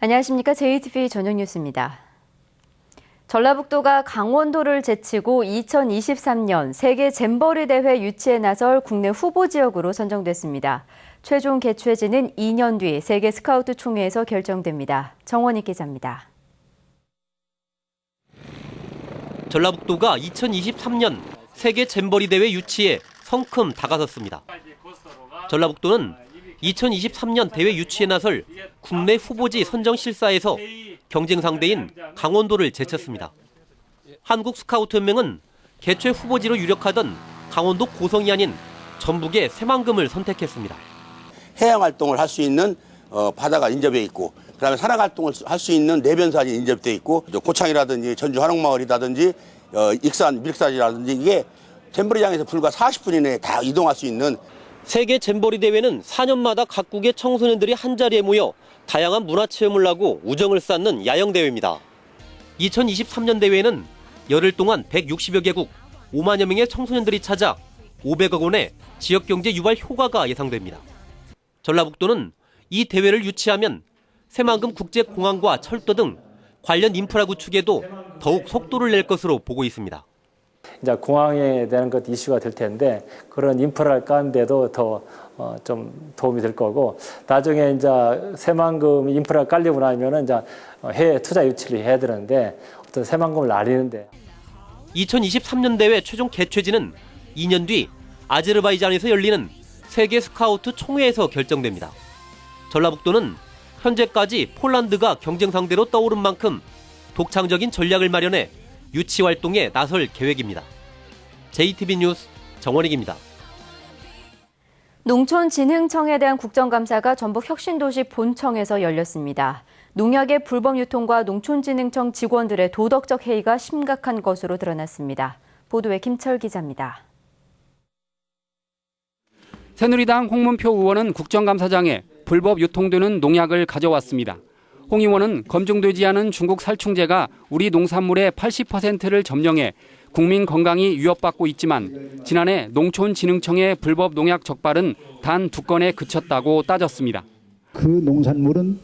안녕하십니까. JTBC 저녁 뉴스입니다. 전라북도가 강원도를 제치고 2023년 세계 잼버리 대회 유치에 나설 국내 후보 지역으로 선정됐습니다. 최종 개최지는 2년 뒤 세계 스카우트 총회에서 결정됩니다. 정원익 기자입니다. 전라북도가 2023년 세계 잼버리 대회 유치에 성큼 다가섰습니다. 전라북도는 2023년 대회 유치에 나설 국내 후보지 선정 실사에서 경쟁 상대인 강원도를 제쳤습니다. 한국 스카우트 연맹은 개최 후보지로 유력하던 강원도 고성이 아닌 전북의 새만금을 선택했습니다. 해양 활동을 할 수 있는 바다가 인접해 있고, 그다음에 산악 활동을 할 수 있는 내변산이 인접돼 있고, 고창이라든지 전주 한옥마을이라든지 익산 밀사지라든지 이게 잼버리장에서 불과 40분 이내에 다 이동할 수 있는. 세계 잼버리 대회는 4년마다 각국의 청소년들이 한자리에 모여 다양한 문화체험을 하고 우정을 쌓는 야영대회입니다. 2023년 대회에는 열흘 동안 160여 개국 5만여 명의 청소년들이 찾아 500억 원의 지역경제 유발 효과가 예상됩니다. 전라북도는 이 대회를 유치하면 새만금 국제공항과 철도 등 관련 인프라 구축에도 더욱 속도를 낼 것으로 보고 있습니다. 이제 공항에 대한 것 이슈가 될 텐데 그런 인프라를 까는데도 더 좀 도움이 될 거고, 나중에 이제 새만금 인프라가 깔리고 나면은 이제 해외 투자 유치를 해야 되는데 어떤 새만금을 알리는데. 2023년 대회 최종 개최지는 2년 뒤 아제르바이잔에서 열리는 세계 스카우트 총회에서 결정됩니다. 전라북도는 현재까지 폴란드가 경쟁 상대로 떠오른 만큼 독창적인 전략을 마련해 유치 활동에 나설 계획입니다. JTBC 뉴스 정원익입니다. 농촌진흥청에 대한 국정감사가 전북 혁신도시 본청에서 열렸습니다. 농약의 불법 유통과 농촌진흥청 직원들의 도덕적 해이가 심각한 것으로 드러났습니다. 보도에 김철 기자입니다. 새누리당 홍문표 의원은 국정감사장에 불법 유통되는 농약을 가져왔습니다. 홍 의원은 검증되지 않은 중국 살충제가 우리 농산물의 80%를 점령해 국민 건강이 위협받고 있지만 지난해 농촌진흥청의 불법 농약 적발은 단 2건에 그쳤다고 따졌습니다. 그 농산물은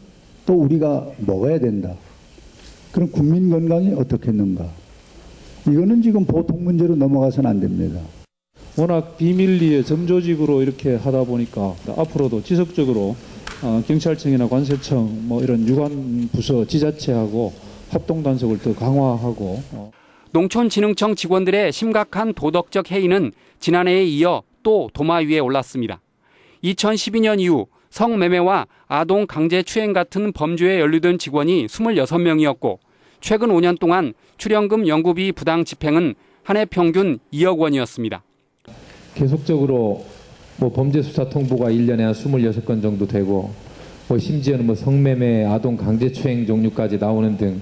또 우리가 먹어야 된다. 그럼 국민 건강이 어떻겠는가? 이거는 지금 보통 문제로 넘어가서는 안 됩니다. 워낙 비밀리에 점조직으로 이렇게 하다 보니까 앞으로도 지속적으로 경찰청이나 관세청 이런 유관 부서 지자체하고 합동 단속을 더 강화하고. 농촌진흥청 직원들의 심각한 도덕적 해이는 지난해에 이어 또 도마 위에 올랐습니다. 2012년 이후 성매매와 아동 강제추행 같은 범죄에 연루된 직원이 26명이었고 최근 5년 동안 출연금 연구비 부당 집행은 한 해 평균 2억 원이었습니다. 계속적으로 범죄 수사 통보가 1년에 한 26건 정도 되고 심지어는 성매매, 아동 강제추행 종류까지 나오는 등.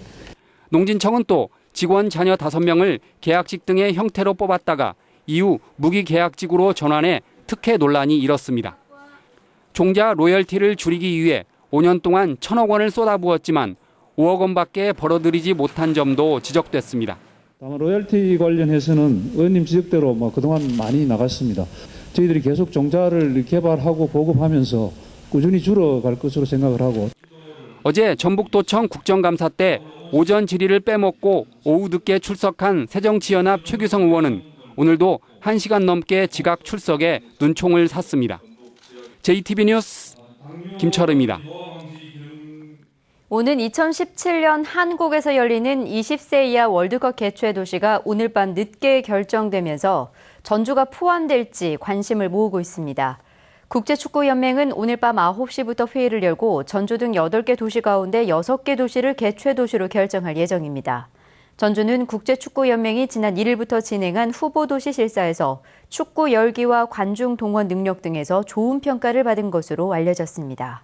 농진청은 또 직원 자녀 5명을 계약직 등의 형태로 뽑았다가 이후 무기계약직으로 전환해 특혜 논란이 일었습니다. 종자 로열티를 줄이기 위해 5년 동안 1,000억 원을 쏟아부었지만 5억 원밖에 벌어들이지 못한 점도 지적됐습니다. 다만 로열티 관련해서는 의원님 지적대로 그동안 많이 나갔습니다. 저희들이 계속 종자를 개발하고 보급하면서 꾸준히 줄어갈 것으로 생각을 하고. 어제 전북도청 국정감사 때 오전 질의를 빼먹고 오후 늦게 출석한 새정치연합 최규성 의원은 오늘도 1시간 넘게 지각 출석에 눈총을 샀습니다. JTBC 뉴스 김철입니다. 오는 2017년 한국에서 열리는 20세 이하 월드컵 개최 도시가 오늘 밤 늦게 결정되면서 전주가 포함될지 관심을 모으고 있습니다. 국제축구연맹은 오늘 밤 9시부터 회의를 열고 전주 등 8개 도시 가운데 6개 도시를 개최 도시로 결정할 예정입니다. 전주는 국제축구연맹이 지난 1일부터 진행한 후보도시 실사에서 축구 열기와 관중 동원 능력 등에서 좋은 평가를 받은 것으로 알려졌습니다.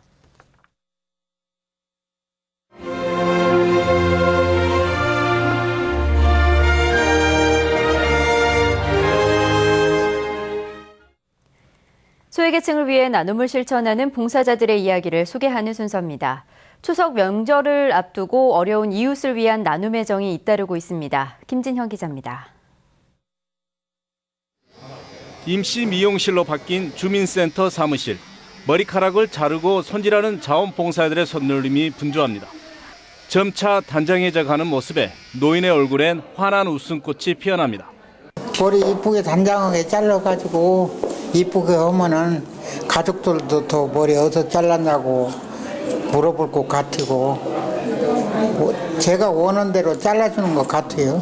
소외계층을 위해 나눔을 실천하는 봉사자들의 이야기를 소개하는 순서입니다. 추석 명절을 앞두고 어려운 이웃을 위한 나눔의 정이 잇따르고 있습니다. 김진형 기자입니다. 임시 미용실로 바뀐 주민센터 사무실. 머리카락을 자르고 손질하는 자원봉사자들의 손놀림이 분주합니다. 점차 단정해져 가는 모습에 노인의 얼굴엔 환한 웃음꽃이 피어납니다. 머리 이쁘게 단장하게 잘라가지고 이쁘게 하면은 가족들도 더 머리 어디서 잘랐냐고 물어볼 것 같고 제가 원하는 대로 잘라주는 것 같아요.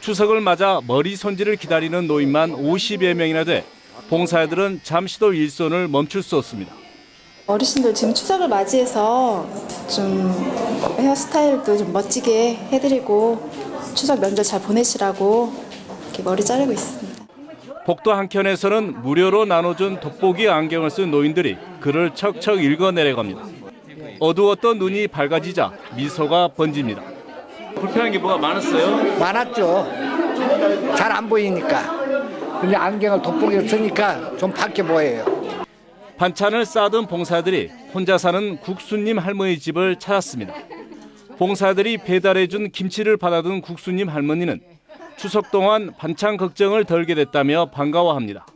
추석을 맞아 머리 손질을 기다리는 노인만 50여 명이나 돼 봉사자들은 잠시도 일손을 멈출 수 없습니다. 어르신들 지금 추석을 맞이해서 좀 헤어스타일도 좀 멋지게 해드리고 추석 명절 잘 보내시라고 이렇게 머리 자르고 있습니다. 복도 한켠에서는 무료로 나눠준 돋보기 안경을 쓴 노인들이 글을 척척 읽어내려갑니다. 어두웠던 눈이 밝아지자 미소가 번집니다. 불편한 게 뭐가 많았어요? 많았죠. 잘 안 보이니까. 근데 안경을 돋보기를 쓰니까 좀 밝게 보여요. 반찬을 싸둔 봉사들이 혼자 사는 국수님 할머니 집을 찾았습니다. 봉사들이 배달해준 김치를 받아둔 국수님 할머니는 추석 동안 반찬 걱정을 덜게 됐다며 반가워합니다.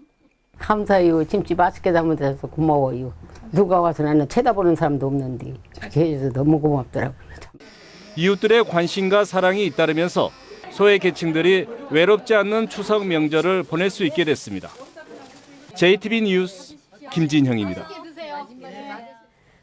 감사해요. 김치 맛있게 담아줘서 고마워요. 누가 와서 나는 쳐다보는 사람도 없는데 그렇게 해줘서 너무 고맙더라고요. 이웃들의 관심과 사랑이 잇따르면서 소외 계층들이 외롭지 않는 추석 명절을 보낼 수 있게 됐습니다. JTB 뉴스 김진형입니다.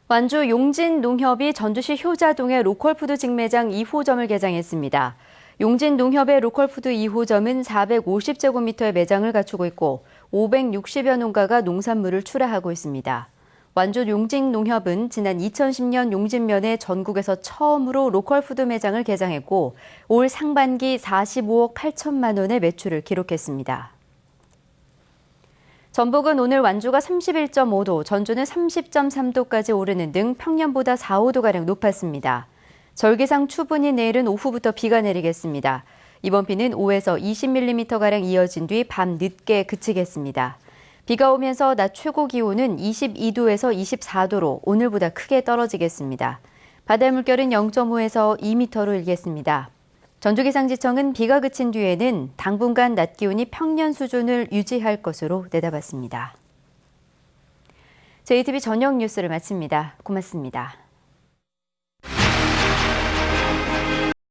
완주 용진농협이 전주시 효자동의 로컬푸드 직매장 2호점을 개장했습니다. 용진농협의 로컬푸드 2호점은 450제곱미터의 매장을 갖추고 있고 560여 농가가 농산물을 출하하고 있습니다. 완주 용진농협은 지난 2010년 용진면에 전국에서 처음으로 로컬푸드 매장을 개장했고 올 상반기 45억 8천만 원의 매출을 기록했습니다. 전북은 오늘 완주가 31.5도, 전주는 30.3도까지 오르는 등 평년보다 4, 5도가량 높았습니다. 절기상 추분인 내일은 오후부터 비가 내리겠습니다. 이번 비는 5에서 20mm가량 이어진 뒤 밤 늦게 그치겠습니다. 비가 오면서 낮 최고 기온은 22도에서 24도로 오늘보다 크게 떨어지겠습니다. 바다 물결은 0.5에서 2m로 일겠습니다. 전주기상지청은 비가 그친 뒤에는 당분간 낮 기온이 평년 수준을 유지할 것으로 내다봤습니다. JTB 저녁 뉴스를 마칩니다. 고맙습니다.